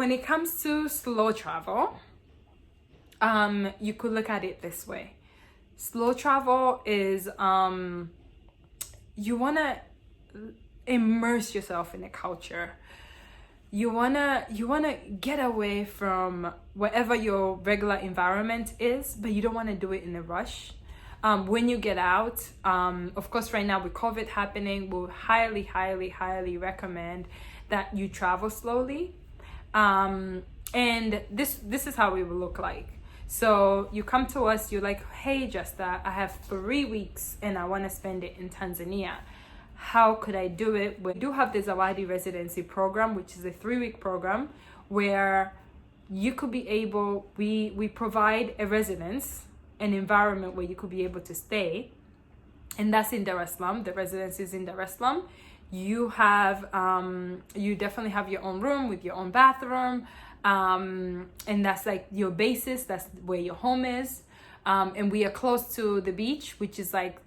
when it comes to slow travel, you could look at it this way. Slow travel is you want to immerse yourself in the culture. You wanna get away from whatever your regular environment is, but you don't want to do it in a rush. When you get out, of course, right now with COVID happening, we'll highly recommend that you travel slowly. And this is how it will look like. So you come to us, you're like, hey, Justa, I have 3 weeks and I want to spend it in Tanzania. How could I do it? We do have the Zawadi residency program, which is a 3-week program where you could be able, we provide a residence, an environment where you could be able to stay. And that's in Dar es Salaam. The residence is in Dar es Salaam. You have, you definitely have your own room with your own bathroom. And that's like your basis. That's where your home is. And we are close to the beach, which is like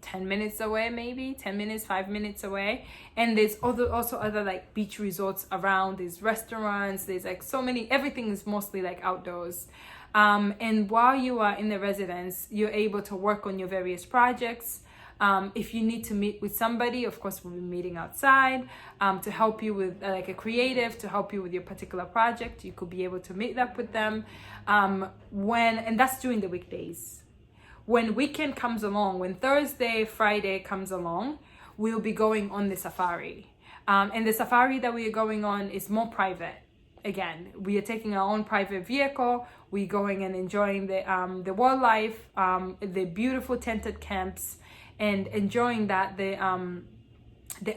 10 minutes away, maybe 10 minutes, 5 minutes away. And there's also other like beach resorts around. There's restaurants, there's like so many, everything is mostly like outdoors. And while you are in the residence, you're able to work on your various projects. If you need to meet with somebody, of course, we'll be meeting outside to help you with like a creative, to help you with your particular project. You could be able to meet up with them and that's during the weekdays. When weekend comes along, when Thursday, Friday comes along, we'll be going on the safari. And the safari that we are going on is more private. Again, we are taking our own private vehicle. We're going and enjoying the wildlife, the beautiful tented camps, and enjoying that the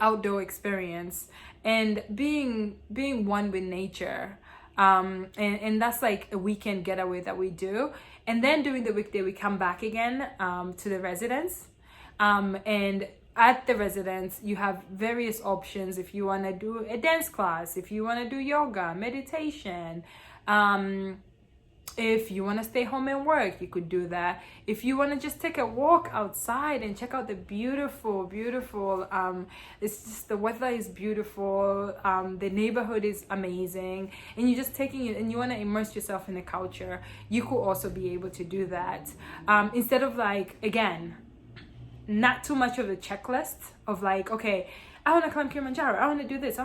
outdoor experience and being one with nature. And that's like a weekend getaway that we do. And then during the weekday, we come back again to the residence. And at the residence, you have various options. If you want to do a dance class, if you want to do yoga, meditation, if you want to stay home and work, you could do that. If you want to just take a walk outside and check out the beautiful, it's just the weather is beautiful. The neighborhood is amazing. And you're just taking it and you want to immerse yourself in the culture. You could also be able to do that. Instead of like, again, not too much of a checklist of like, okay, I want to climb Kilimanjaro, I want to do this,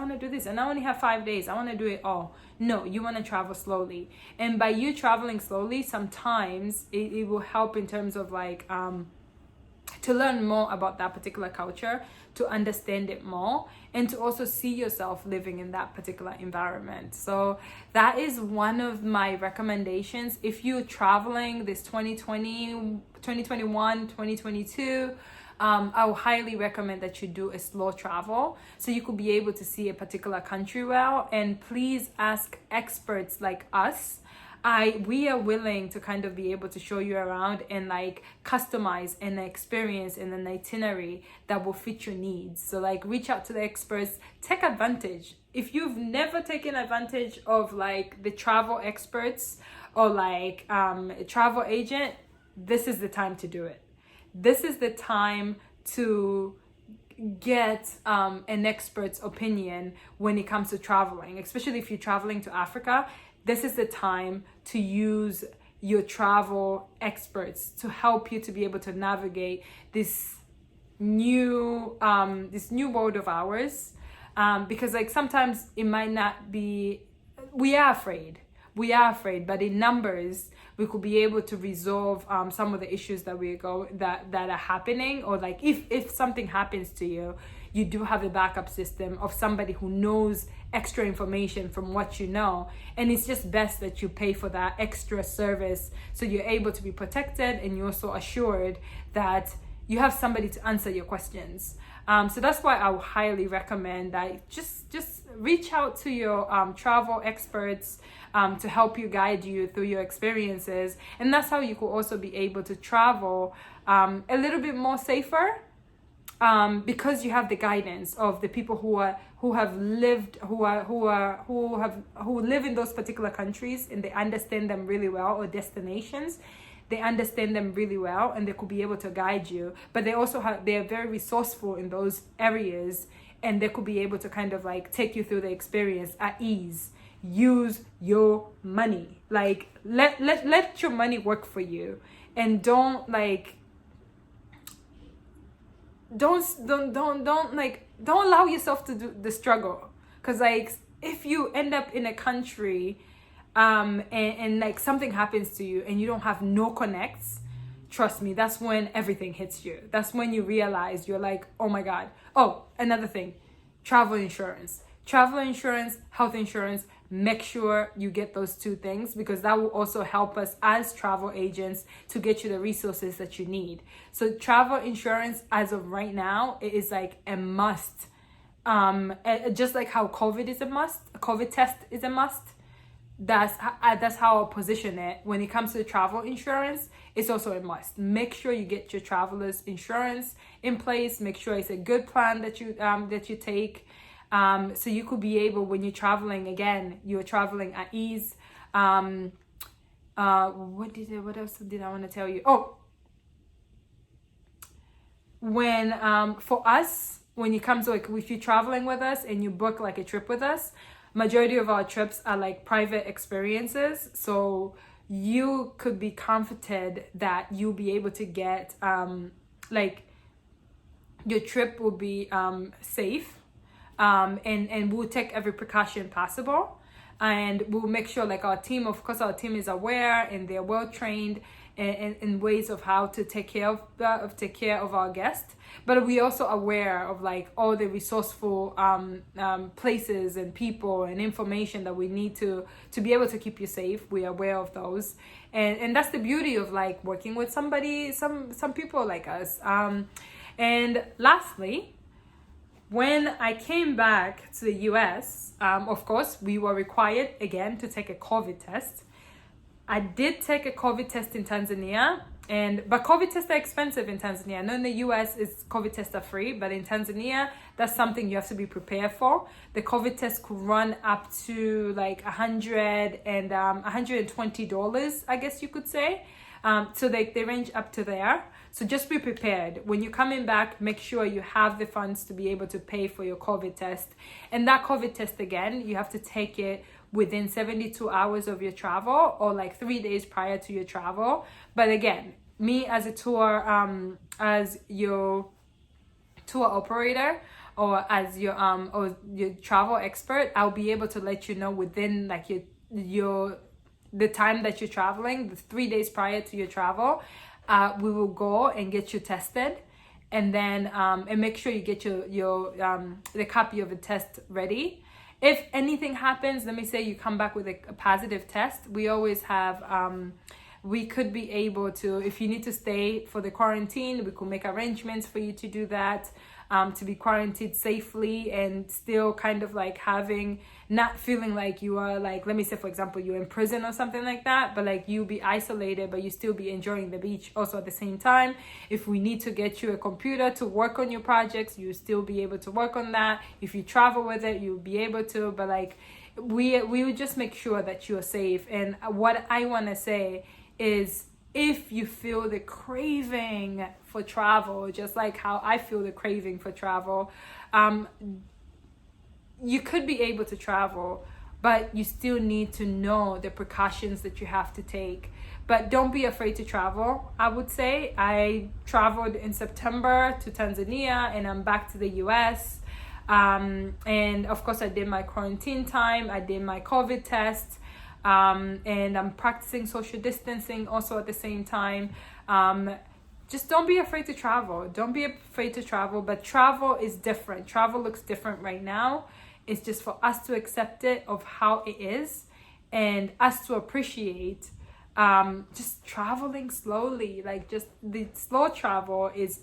and I only have 5 days, I want to do it all. No, you want to travel slowly. And by you traveling slowly, sometimes it will help in terms of like, to learn more about that particular culture, to understand it more, and to also see yourself living in that particular environment. So that is one of my recommendations. If you're traveling this 2020, 2021, 2022, I would highly recommend that you do a slow travel so you could be able to see a particular country well. And please ask experts like us. We are willing to kind of be able to show you around and like customize an experience and an itinerary that will fit your needs. So like reach out to the experts, take advantage. If you've never taken advantage of like the travel experts or like a travel agent, this is the time to do it. This is the time to get an expert's opinion when it comes to traveling, especially if you're traveling to Africa. This is the time to use your travel experts to help you to be able to navigate this new world of ours. Because like sometimes it might not be, we are afraid, but in numbers, we could be able to resolve some of the issues that that are happening. Or like if something happens to you, you do have a backup system of somebody who knows extra information from what you know. And it's just best that you pay for that extra service so you're able to be protected and you're also assured that you have somebody to answer your questions. So that's why I would highly recommend that just reach out to your travel experts to help you, guide you through your experiences. And that's how you could also be able to travel a little bit more safer, because you have the guidance of the people who live in those particular countries, and they understand them really well, or destinations. They understand them really well, and they could be able to guide you. But they are very resourceful in those areas, and they could be able to kind of like take you through the experience at ease. use your money. Like let your money work for you, and don't allow yourself to do the struggle. Because like if you end up in a country and like something happens to you and you don't have no connects, trust me, that's when everything hits you. That's when you realize, you're like, oh my God. Oh, another thing, travel insurance, health insurance. Make sure you get those two things, because that will also help us as travel agents to get you the resources that you need. So travel insurance, as of right now, it is like a must. Just like how COVID is a must, a COVID test is a must. That's how I'll position it. When it comes to travel insurance, it's also a must. Make sure you get your traveler's insurance in place. Make sure it's a good plan that you take. So you could be able, when you're traveling, again, you're traveling at ease. What else did I want to tell you? Oh, when for us, when you come to, like, if you're traveling with us and you book like a trip with us, majority of our trips are like private experiences. So you could be comforted that you'll be able to get like your trip will be safe. And we'll take every precaution possible, and we'll make sure, like, our team is aware and they're well trained in ways of how to take care of our guests. But we also aware of like all the resourceful places and people and information that we need to be able to keep you safe. We're aware of those, and that's the beauty of like working with some people like us. And lastly, when I came back to the US, of course, we were required again to take a COVID test. I did take a COVID test in Tanzania, but COVID tests are expensive in Tanzania. I know in the US, COVID tests are free, but in Tanzania, that's something you have to be prepared for. The COVID test could run up to like $120, I guess you could say. So they range up to there. So just be prepared. When you're coming back, make sure you have the funds to be able to pay for your COVID test. And that COVID test, again, you have to take it within 72 hours of your travel, or like 3 days prior to your travel. But again, me as as your tour operator, or as your travel expert, I'll be able to let you know within like the time that you're traveling, the 3 days prior to your travel. We will go and get you tested, and then and make sure you get your the copy of the test ready. If anything happens, let me say you come back with a positive test, we always have we could be able to, if you need to stay for the quarantine, we could make arrangements for you to do that, to be quarantined safely, and still kind of like not feeling like you are, like, let me say, for example, you're in prison or something like that, but like you be isolated, but you still be enjoying the beach also at the same time. If we need to get you a computer to work on your projects, you still be able to work on that. If you travel with it, you'll be able to, but like we would just make sure that you're safe. And what I want to say is, if you feel the craving for travel, just like how I feel the craving for travel, you could be able to travel, but you still need to know the precautions that you have to take. But don't be afraid to travel. I would say I traveled in September to Tanzania, and I'm back to the US. And of course, I did my quarantine time, I did my COVID test. And I'm practicing social distancing also at the same time. Just don't be afraid to travel. Don't be afraid to travel, but travel is different. Travel looks different right now. It's just for us to accept it of how it is, and us to appreciate just traveling slowly. Like, just the slow travel is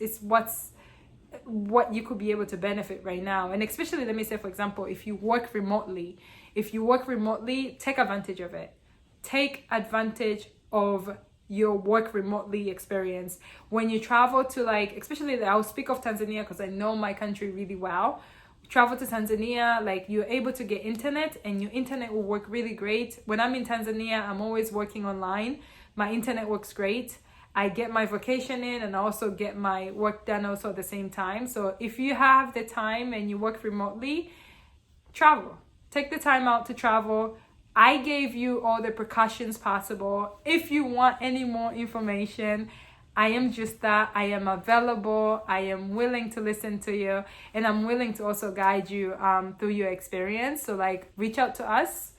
what you could be able to benefit right now. And especially, let me say, for example, if you work remotely, take advantage of it. Take advantage of your work remotely experience. When you travel to, like, especially, I'll speak of Tanzania because I know my country really well. Travel to Tanzania, like, you're able to get internet, and your internet will work really great. When I'm in Tanzania, I'm always working online. My internet works great. I get my vacation in, and I also get my work done also at the same time. So if you have the time and you work remotely, travel. Take the time out to travel. I gave you all the precautions possible. If you want any more information, I am just that. I am available. I am willing to listen to you, and I'm willing to also guide you through your experience. So like, reach out to us.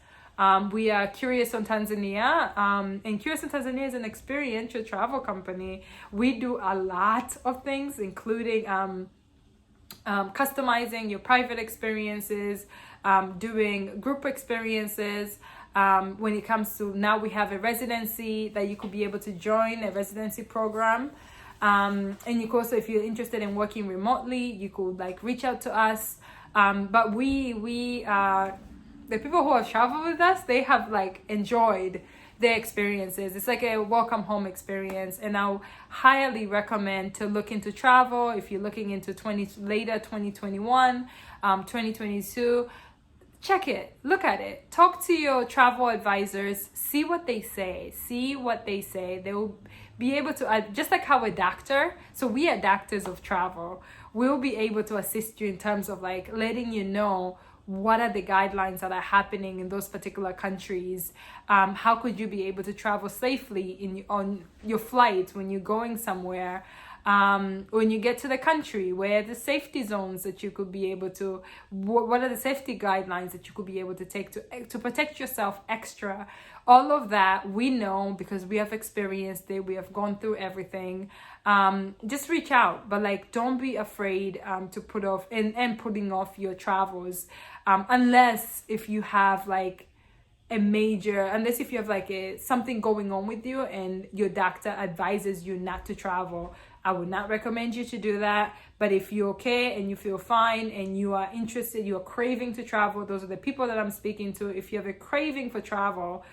We are Curious on Tanzania, and Curious on Tanzania is an experiential travel company. We do a lot of things, including customizing your private experiences, doing group experiences. When it comes to, now we have a residency that you could be able to join, a residency program. And you could also, if you're interested in working remotely, you could like reach out to us. But the people who have traveled with us, they have like enjoyed their experiences. It's like a welcome home experience, and I'll highly recommend to look into travel if you're looking into 2021, 2022. Check it, look at it, talk to your travel advisors, see what they say. They will be able to, just like how a doctor, so we are doctors of travel, we'll be able to assist you in terms of like letting you know what are the guidelines that are happening in those particular countries. How could you be able to travel safely on your flight when you're going somewhere? When you get to the country, where are the safety zones that you could be able to, what are the safety guidelines that you could be able to take to protect yourself extra? All of that we know because we have experienced it, we have gone through everything. Just reach out, but like, don't be afraid to put off and putting off your travels, unless if you have like unless if you have like something going on with you and your doctor advises you not to travel. I would not recommend you to do that. But if you're okay and you feel fine and you are interested, you are craving to travel, those are the people that I'm speaking to. If you have a craving for travel,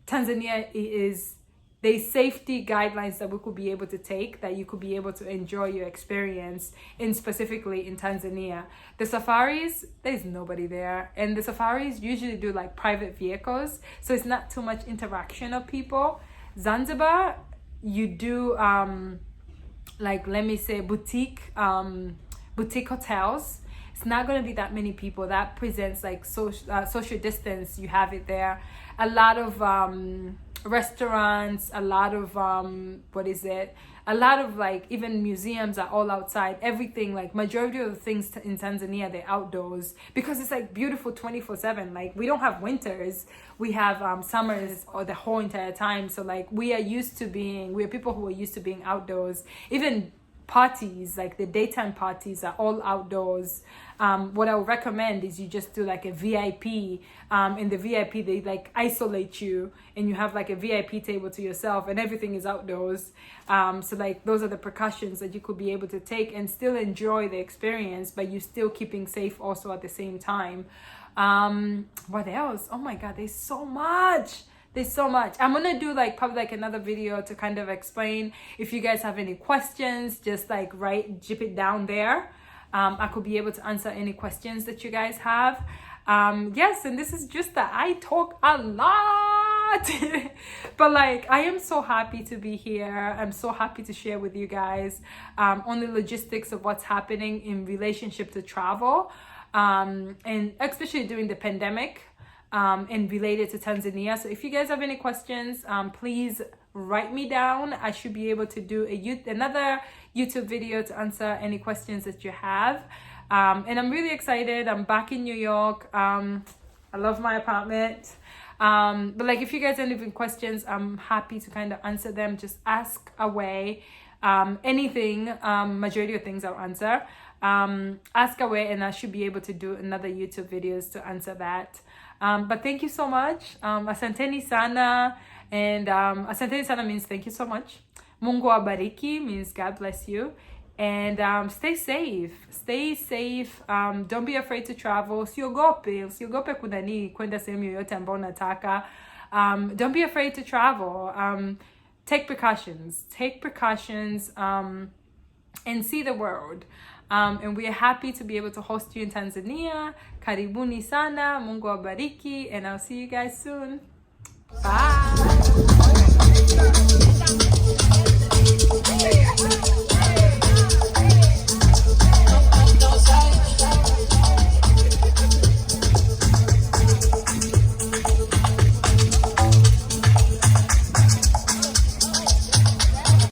Tanzania is the safety guidelines that we could be able to take, that you could be able to enjoy your experience in, specifically in Tanzania. The safaris, there's nobody there, and the safaris usually do like private vehicles, so it's not too much interaction of people. Zanzibar, you do like, let me say, boutique hotels. It's not going to be that many people. That presents like social distance. You have it there. A lot of restaurants, a lot of a lot of like even museums are all outside. Everything, like majority of the things in Tanzania, they're outdoors because it's like beautiful 24/7. Like, we don't have winters, we have summers or the whole entire time. So like, we're people who are used to being outdoors. Even parties, like the daytime parties, are all outdoors. What I would recommend is you just do like a VIP. In the VIP, they like isolate you and you have like a VIP table to yourself and everything is outdoors. So like, those are the precautions that you could be able to take and still enjoy the experience, but you still keeping safe also at the same time. What else? Oh my God, there's so much. I'm gonna do like probably like another video to kind of explain. If you guys have any questions, just like jip it down there. I could be able to answer any questions that you guys have. Yes, and this is just that I talk a lot. But like, I am so happy to be here. I'm so happy to share with you guys on the logistics of what's happening in relationship to travel, and especially during the pandemic. And related to Tanzania. So if you guys have any questions, please write me down. I should be able to do another YouTube video to answer any questions that you have. And I'm really excited. I'm back in New York. I love my apartment. But like, if you guys have any questions, I'm happy to kind of answer them. Just ask away. Anything, majority of things I'll answer. Ask away, and I should be able to do another YouTube videos to answer that. But thank you so much. Asanteni sana. And asanteni sana means thank you so much. Mungu abariki means God bless you. And stay safe. Don't be afraid to travel. Usiogope kwenda sehemu yoyote ambayo unataka. Don't be afraid to travel. Take precautions, and see the world. And we are happy to be able to host you in Tanzania. Karibuni sana, Mungu awabariki, and I'll see you guys soon. Bye.